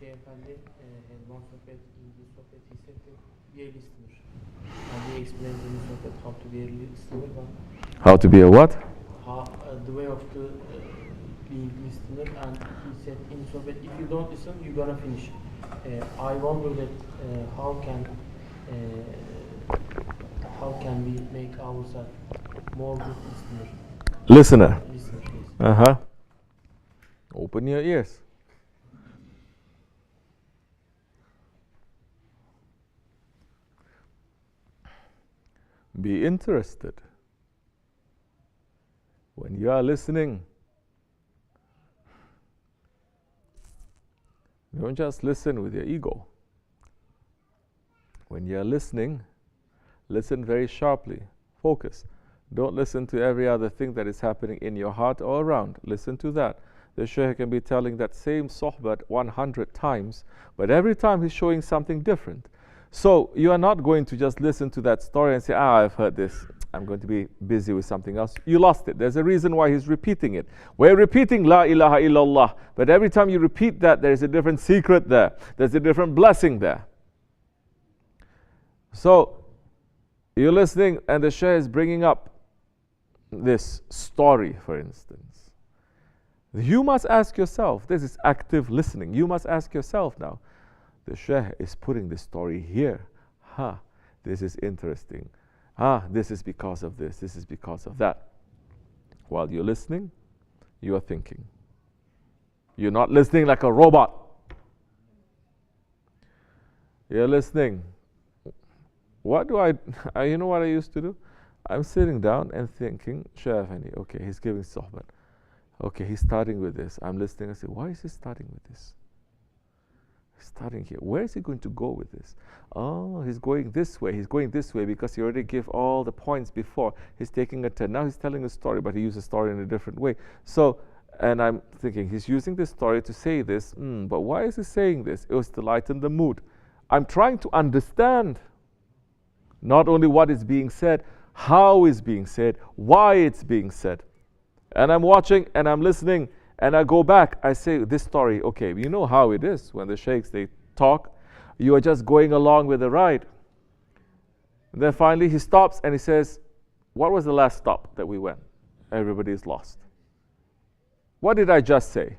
Efendi had one sohbet, in this sohbet he said to be a listener. And he explained in this sohbet how to be a listener, but How to be a what? how, the way of the being listener. And he said in sohbet, if you don't listen, you're gonna finish. I wonder that how can we make ourselves more good Listener. listeners? Open your ears. Be interested. When you are listening, don't just listen with your ego. When you are listening, listen very sharply. Focus. Don't listen to every other thing that is happening in your heart or around. Listen to that. The Shaykh can be telling that same sohbat 100 times, but every time he's showing something different. So you are not going to just listen to that story and say, I've heard this. I'm going to be busy with something else. You lost it. There's a reason why he's repeating it. We're repeating La ilaha illallah, but every time you repeat that, there's a different secret there. There's a different blessing there. So you're listening, and the Shaykh is bringing up this story, for instance. You must ask yourself, this is active listening. You must ask yourself now, the Shaykh is putting the story here. This is interesting. This is because of this. This is because of that. While you're listening, you are thinking. You're not listening like a robot. You're listening. What do you know what I used to do? I'm sitting down and thinking, Shaykh Effendi, okay, he's giving sohbat. Okay, he's starting with this. I'm listening. I say, why is he starting with this? Starting here. Where is he going to go with this? Oh, he's going this way. He's going this way because he already gave all the points before. He's taking a turn. Now he's telling a story, but he used a story in a different way. So, and I'm thinking, he's using this story to say this, but why is he saying this? It was to lighten the mood. I'm trying to understand not only what is being said, how it's being said, why it's being said. And I'm watching and I'm listening. And I go back, I say, this story, okay, you know how it is when the sheikhs, they talk. You are just going along with the ride. And then finally he stops and he says, what was the last stop that we went? Everybody is lost. What did I just say?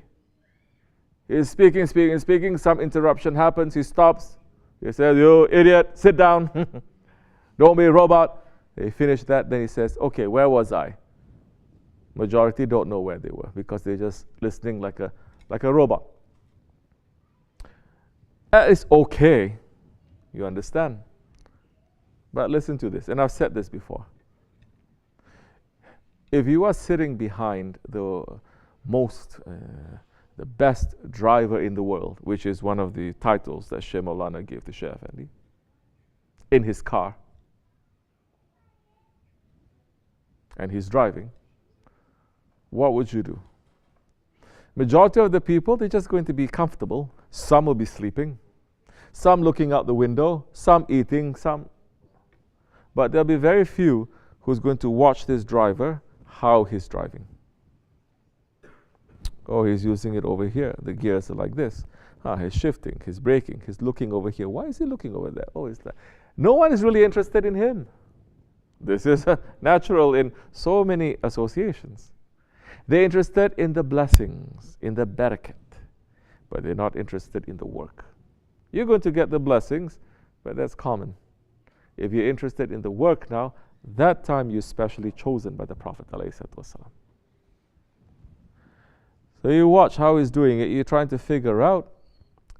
He's speaking. Some interruption happens. He stops. He says, you idiot, sit down. Don't be a robot. He finished that. Then he says, okay, where was I? Majority don't know where they were because they're just listening like a robot. That is okay, you understand. But listen to this, and I've said this before. If you are sitting behind the best driver in the world, which is one of the titles that Shaykh Maulana gave to Shaykh Effendi, in his car, and he's driving, what would you do? Majority of the people, they're just going to be comfortable. Some will be sleeping, some looking out the window, some eating, but there'll be very few who's going to watch this driver, how he's driving. Oh, he's using it over here. The gears are like this. He's shifting, he's braking, he's looking over here. Why is he looking over there? Oh, it's that. No one is really interested in him. This is natural in so many associations. They're interested in the blessings, in the barakat, but they're not interested in the work. You're going to get the blessings, but that's common. If you're interested in the work now, that time you're specially chosen by the Prophet ﷺ. So you watch how he's doing it, you're trying to figure out,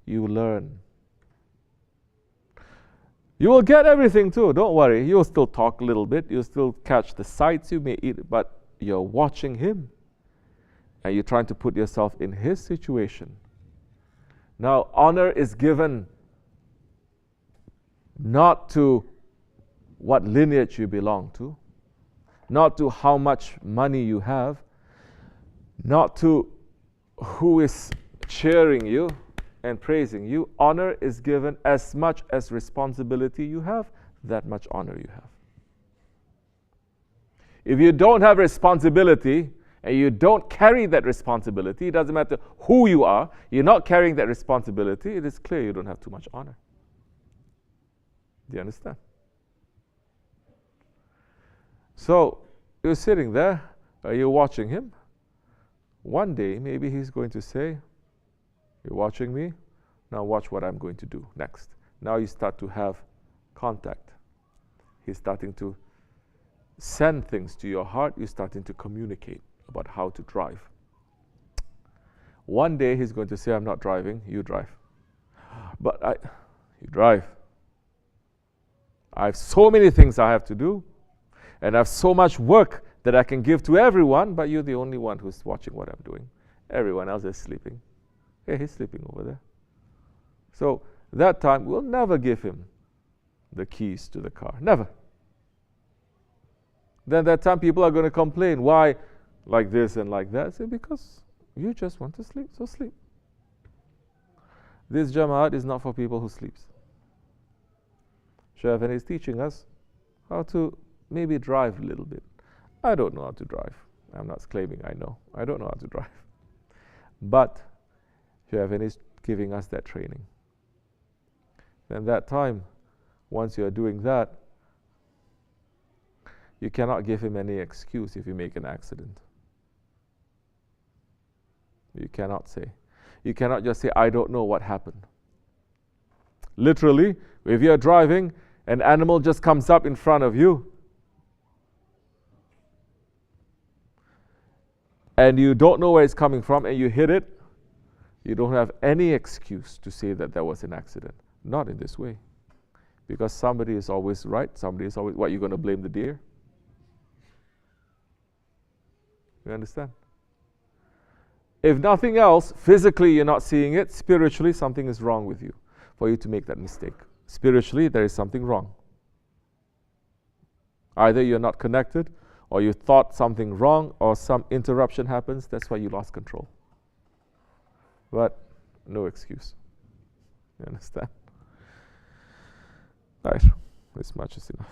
you learn. You will get everything too, don't worry. You'll still talk a little bit, you'll still catch the sights, you may eat, but you're watching him. And you're trying to put yourself in his situation. Now, honor is given not to what lineage you belong to, not to how much money you have, not to who is cheering you and praising you. Honor is given as much as responsibility you have, that much honor you have. If you don't have responsibility, and you don't carry that responsibility, it doesn't matter who you are, you're not carrying that responsibility, it is clear you don't have too much honor. Do you understand? So, you're sitting there, you're watching him. One day, maybe he's going to say, you're watching me, now watch what I'm going to do next. Now you start to have contact. He's starting to send things to your heart, you're starting to communicate about how to drive. One day he's going to say, I'm not driving, you drive. But you drive. I have so many things I have to do, and I have so much work that I can give to everyone, but you're the only one who's watching what I'm doing. Everyone else is sleeping. Hey, he's sleeping over there. So that time, we'll never give him the keys to the car. Never. Then that time people are going to complain, why like this and like that? I say, because you just want to sleep, so sleep. This Jamaat is not for people who sleeps. Shaykh is teaching us how to maybe drive a little bit. I don't know how to drive. I'm not claiming I know. I don't know how to drive. But Shaykh is giving us that training. Then that time, once you are doing that, you cannot give him any excuse if you make an accident. You cannot say. You cannot just say, I don't know what happened. Literally, if you're driving, an animal just comes up in front of you, and you don't know where it's coming from, and you hit it, you don't have any excuse to say that there was an accident. Not in this way. Because somebody is always right, somebody is always, what, you're going to blame the deer? You understand? If nothing else, physically you're not seeing it, spiritually something is wrong with you for you to make that mistake. Spiritually there is something wrong. Either you're not connected, or you thought something wrong, or some interruption happens, that's why you lost control. But no excuse. You understand? Right, this much is enough.